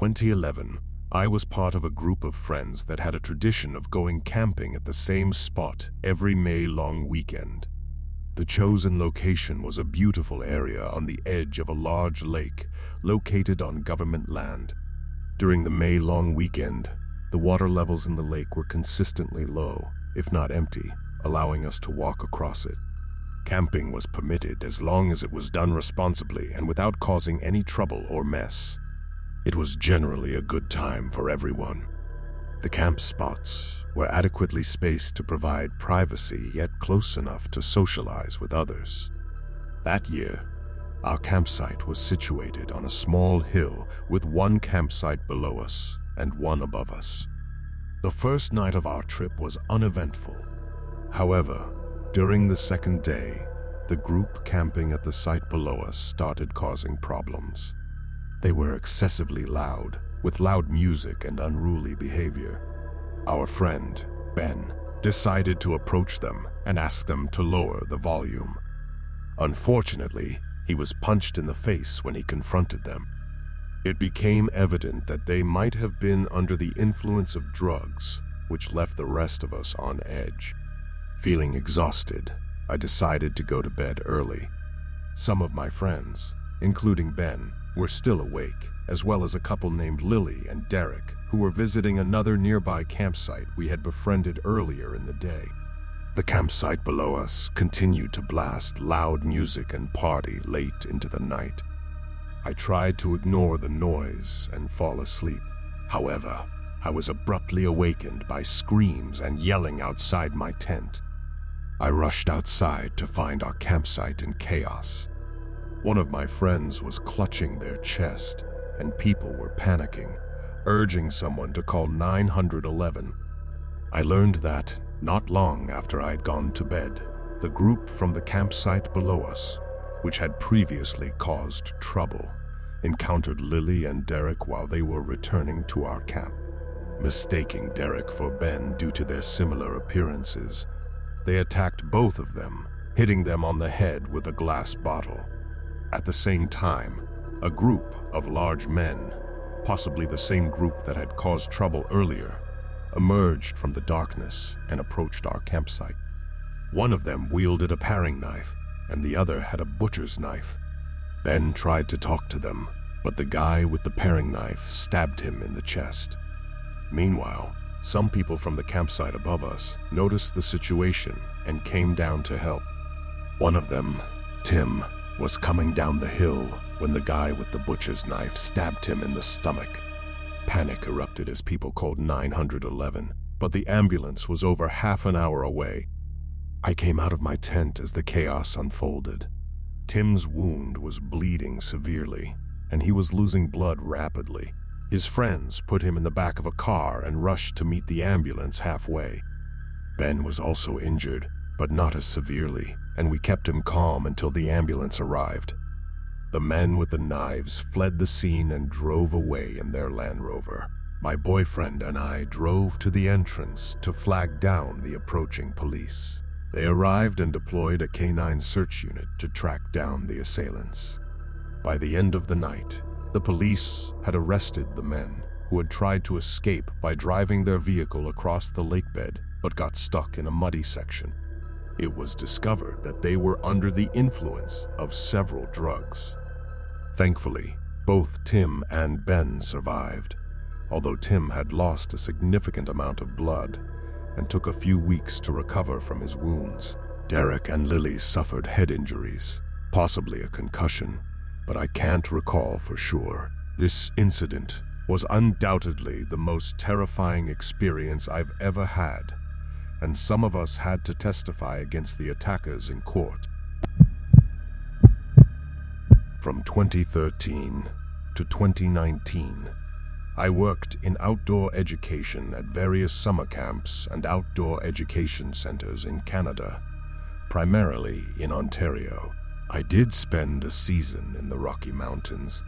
2011, I was part of a group of friends that had a tradition of going camping at the same spot every May long weekend. The chosen location was a beautiful area on the edge of a large lake located on government land. During the May long weekend, the water levels in the lake were consistently low, if not empty, allowing us to walk across it. Camping was permitted as long as it was done responsibly and without causing any trouble or mess. It was generally a good time for everyone. The camp spots were adequately spaced to provide privacy, yet close enough to socialize with others. That year, our campsite was situated on a small hill with one campsite below us and one above us. The first night of our trip was uneventful. However, during the second day, the group camping at the site below us started causing problems. They were excessively loud, with loud music and unruly behavior. Our friend, Ben, decided to approach them and ask them to lower the volume. Unfortunately, he was punched in the face when he confronted them. It became evident that they might have been under the influence of drugs, which left the rest of us on edge. Feeling exhausted, I decided to go to bed early. Some of my friends, including Ben, were still awake, as well as a couple named Lily and Derek, who were visiting another nearby campsite we had befriended earlier in the day. The campsite below us continued to blast loud music and party late into the night. I tried to ignore the noise and fall asleep. However, I was abruptly awakened by screams and yelling outside my tent. I rushed outside to find our campsite in chaos. One of my friends was clutching their chest, and people were panicking, urging someone to call 911. I learned that, not long after I had gone to bed, the group from the campsite below us, which had previously caused trouble, encountered Lily and Derek while they were returning to our camp. Mistaking Derek for Ben due to their similar appearances, they attacked both of them, hitting them on the head with a glass bottle. At the same time, a group of large men, possibly the same group that had caused trouble earlier, emerged from the darkness and approached our campsite. One of them wielded a paring knife, and the other had a butcher's knife. Ben tried to talk to them, but the guy with the paring knife stabbed him in the chest. Meanwhile, some people from the campsite above us noticed the situation and came down to help. One of them, Tim, was coming down the hill when the guy with the butcher's knife stabbed him in the stomach. Panic erupted as people called 911, but the ambulance was over half an hour away. I came out of my tent as the chaos unfolded. Tim's wound was bleeding severely, and he was losing blood rapidly. His friends put him in the back of a car and rushed to meet the ambulance halfway. Ben was also injured, but not as severely, and we kept him calm until the ambulance arrived. The men with the knives fled the scene and drove away in their Land Rover. My boyfriend and I drove to the entrance to flag down the approaching police. They arrived and deployed a canine search unit to track down the assailants. By the end of the night, the police had arrested the men who had tried to escape by driving their vehicle across the lakebed but got stuck in a muddy section. It was discovered that they were under the influence of several drugs. Thankfully, both Tim and Ben survived, although Tim had lost a significant amount of blood and took a few weeks to recover from his wounds. Derek and Lily suffered head injuries, possibly a concussion, but I can't recall for sure. This incident was undoubtedly the most terrifying experience I've ever had, and some of us had to testify against the attackers in court. From 2013 to 2019, I worked in outdoor education at various summer camps and outdoor education centers in Canada, primarily in Ontario. I did spend a season in the Rocky Mountains,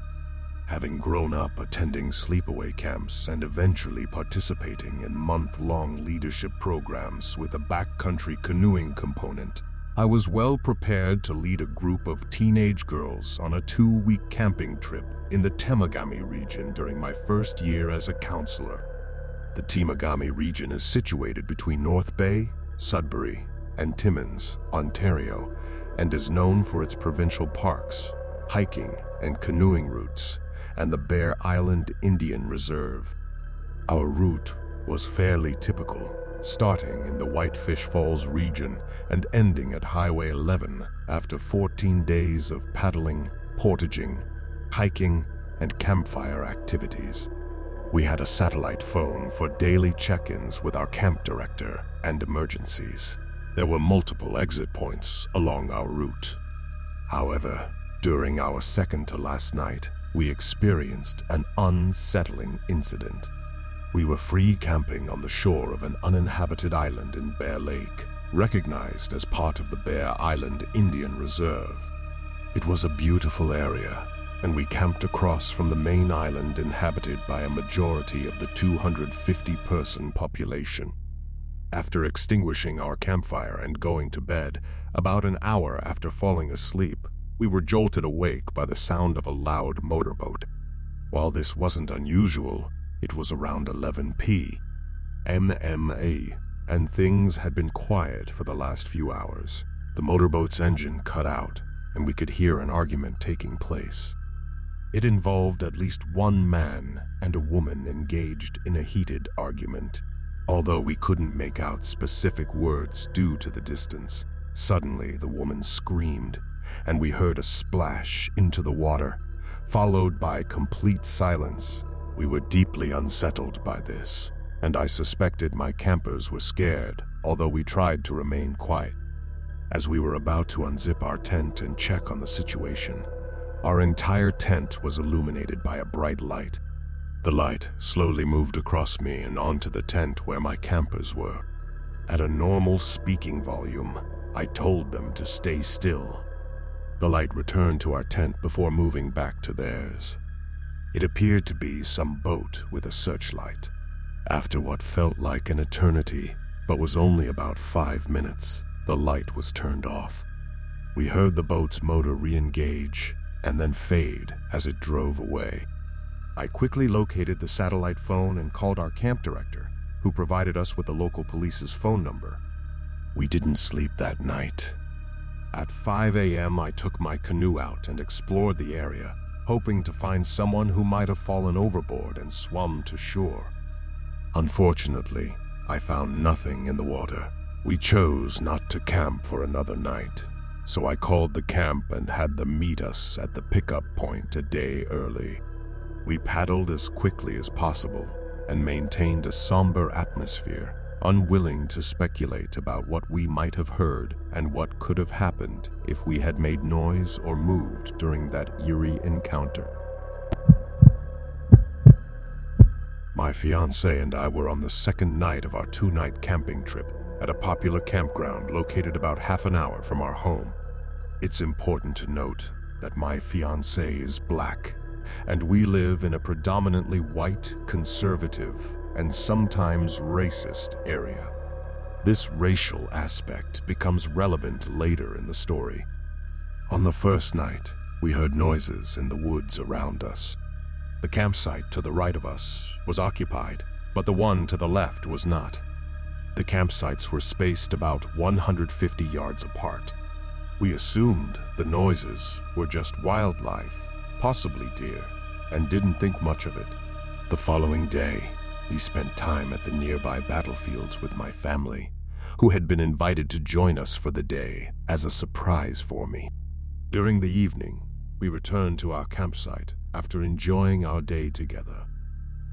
having grown up attending sleepaway camps and eventually participating in month-long leadership programs with a backcountry canoeing component. I was well prepared to lead a group of teenage girls on a 2-week camping trip in the Temagami region during my first year as a counselor. The Temagami region is situated between North Bay, Sudbury, and Timmins, Ontario, and is known for its provincial parks, hiking and canoeing routes, and the Bear Island Indian Reserve. Our route was fairly typical, starting in the Whitefish Falls region and ending at Highway 11 after 14 days of paddling, portaging, hiking, and campfire activities. We had a satellite phone for daily check-ins with our camp director and emergencies. There were multiple exit points along our route. However, during our second-to-last night, we experienced an unsettling incident. We were free camping on the shore of an uninhabited island in Bear Lake, recognized as part of the Bear Island Indian Reserve. It was a beautiful area, and we camped across from the main island inhabited by a majority of the 250-person population. After extinguishing our campfire and going to bed, about an hour after falling asleep, we were jolted awake by the sound of a loud motorboat. While this wasn't unusual, it was around 11 p.m., and things had been quiet for the last few hours. The motorboat's engine cut out, and we could hear an argument taking place. It involved at least one man and a woman engaged in a heated argument. Although we couldn't make out specific words due to the distance, suddenly the woman screamed, and we heard a splash into the water, followed by complete silence. We were deeply unsettled by this, and I suspected my campers were scared, although we tried to remain quiet. As we were about to unzip our tent and check on the situation, our entire tent was illuminated by a bright light. The light slowly moved across me and onto the tent where my campers were. At a normal speaking volume, I told them to stay still. The light returned to our tent before moving back to theirs. It appeared to be some boat with a searchlight. After what felt like an eternity, but was only about 5 minutes, the light was turned off. We heard the boat's motor re-engage and then fade as it drove away. I quickly located the satellite phone and called our camp director, who provided us with the local police's phone number. We didn't sleep that night. At 5 a.m., I took my canoe out and explored the area, hoping to find someone who might have fallen overboard and swum to shore. Unfortunately, I found nothing in the water. We chose not to camp for another night, so I called the camp and had them meet us at the pickup point a day early. We paddled as quickly as possible and maintained a somber atmosphere, unwilling to speculate about what we might have heard and what could have happened if we had made noise or moved during that eerie encounter. My fiancée and I were on the second night of our 2-night camping trip at a popular campground located about half an hour from our home. It's important to note that my fiancée is black, and we live in a predominantly white, conservative, and sometimes racist area. This racial aspect becomes relevant later in the story. On the first night, we heard noises in the woods around us. The campsite to the right of us was occupied, but the one to the left was not. The campsites were spaced about 150 yards apart. We assumed the noises were just wildlife, possibly deer, and didn't think much of it. The following day, we spent time at the nearby battlefields with my family, who had been invited to join us for the day as a surprise for me. During the evening, we returned to our campsite after enjoying our day together.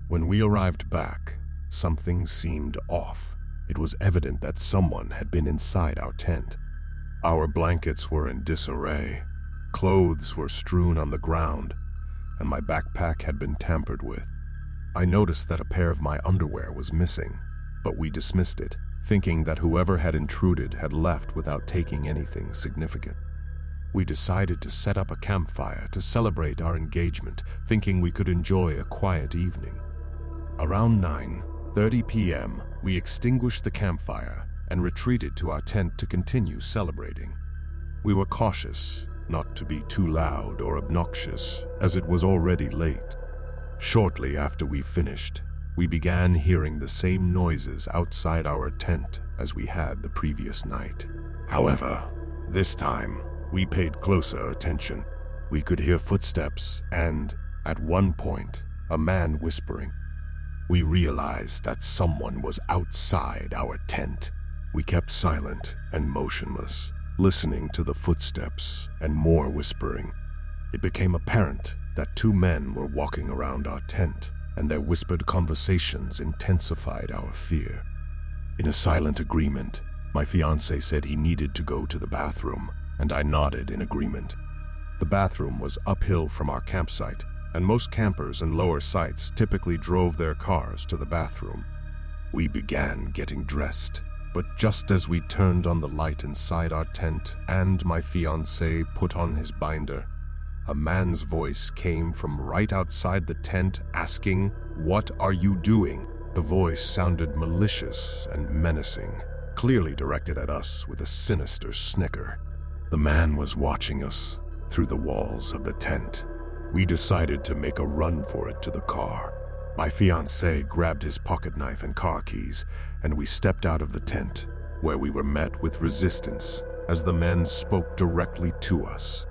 When we arrived back, something seemed off. It was evident that someone had been inside our tent. Our blankets were in disarray, clothes were strewn on the ground, and my backpack had been tampered with. I noticed that a pair of my underwear was missing, but we dismissed it, thinking that whoever had intruded had left without taking anything significant. We decided to set up a campfire to celebrate our engagement, thinking we could enjoy a quiet evening. Around 9:30 p.m., we extinguished the campfire and retreated to our tent to continue celebrating. We were cautious not to be too loud or obnoxious, as it was already late. Shortly after we finished, we began hearing the same noises outside our tent as we had the previous night. However, this time, we paid closer attention. We could hear footsteps and, at one point, a man whispering. We realized that someone was outside our tent. We kept silent and motionless, listening to the footsteps and more whispering. It became apparent that two men were walking around our tent, and their whispered conversations intensified our fear. In a silent agreement, my fiancé said he needed to go to the bathroom, and I nodded in agreement. The bathroom was uphill from our campsite, and most campers in lower sites typically drove their cars to the bathroom. We began getting dressed, but just as we turned on the light inside our tent and my fiancé put on his binder, a man's voice came from right outside the tent asking, "What are you doing?" The voice sounded malicious and menacing, clearly directed at us with a sinister snicker. The man was watching us through the walls of the tent. We decided to make a run for it to the car. My fiancé grabbed his pocket knife and car keys, and we stepped out of the tent, where we were met with resistance as the men spoke directly to us.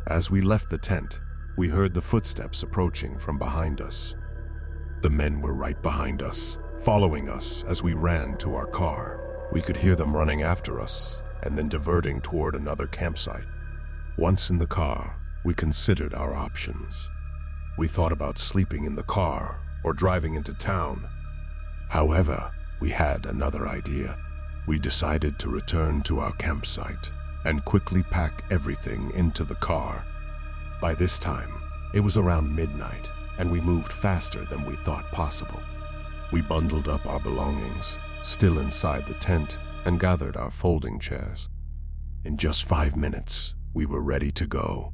As we left the tent, we heard the footsteps approaching from behind us. The men were right behind us, following us as we ran to our car. We could hear them running after us and then diverting toward another campsite. Once in the car, we considered our options. We thought about sleeping in the car or driving into town. However, we had another idea. We decided to return to our campsite and quickly pack everything into the car. By this time, it was around midnight, and we moved faster than we thought possible. We bundled up our belongings, still inside the tent, and gathered our folding chairs. In just 5 minutes, we were ready to go.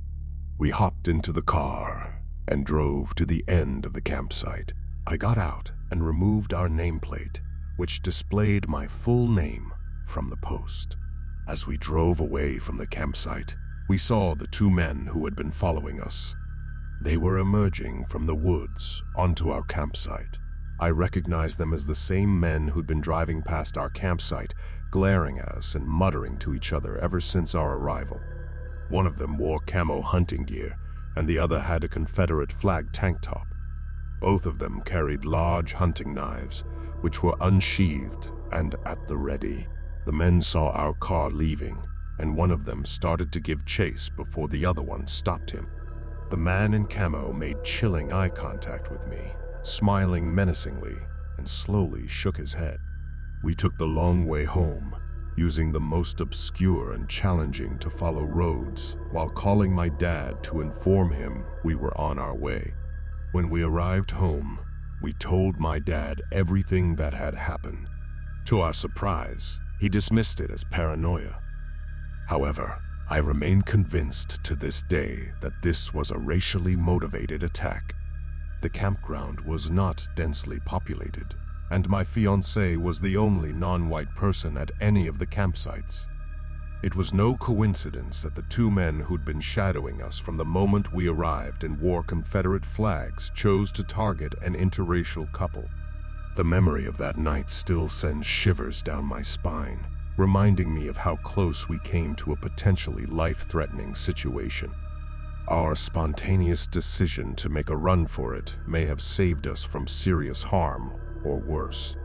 We hopped into the car and drove to the end of the campsite. I got out and removed our nameplate, which displayed my full name from the post. As we drove away from the campsite, we saw the two men who had been following us. They were emerging from the woods onto our campsite. I recognized them as the same men who'd been driving past our campsite, glaring at us and muttering to each other ever since our arrival. One of them wore camo hunting gear, and the other had a Confederate flag tank top. Both of them carried large hunting knives, which were unsheathed and at the ready. The men saw our car leaving, and one of them started to give chase before the other one stopped him. The man in camo made chilling eye contact with me, smiling menacingly, and slowly shook his head. We took the long way home, using the most obscure and challenging to follow roads, while calling my dad to inform him we were on our way. When we arrived home, we told my dad everything that had happened. To our surprise, he dismissed it as paranoia. However, I remain convinced to this day that this was a racially motivated attack. The campground was not densely populated, and my fiancée was the only non-white person at any of the campsites. It was no coincidence that the two men who'd been shadowing us from the moment we arrived and wore Confederate flags chose to target an interracial couple. The memory of that night still sends shivers down my spine, reminding me of how close we came to a potentially life-threatening situation. Our spontaneous decision to make a run for it may have saved us from serious harm or worse.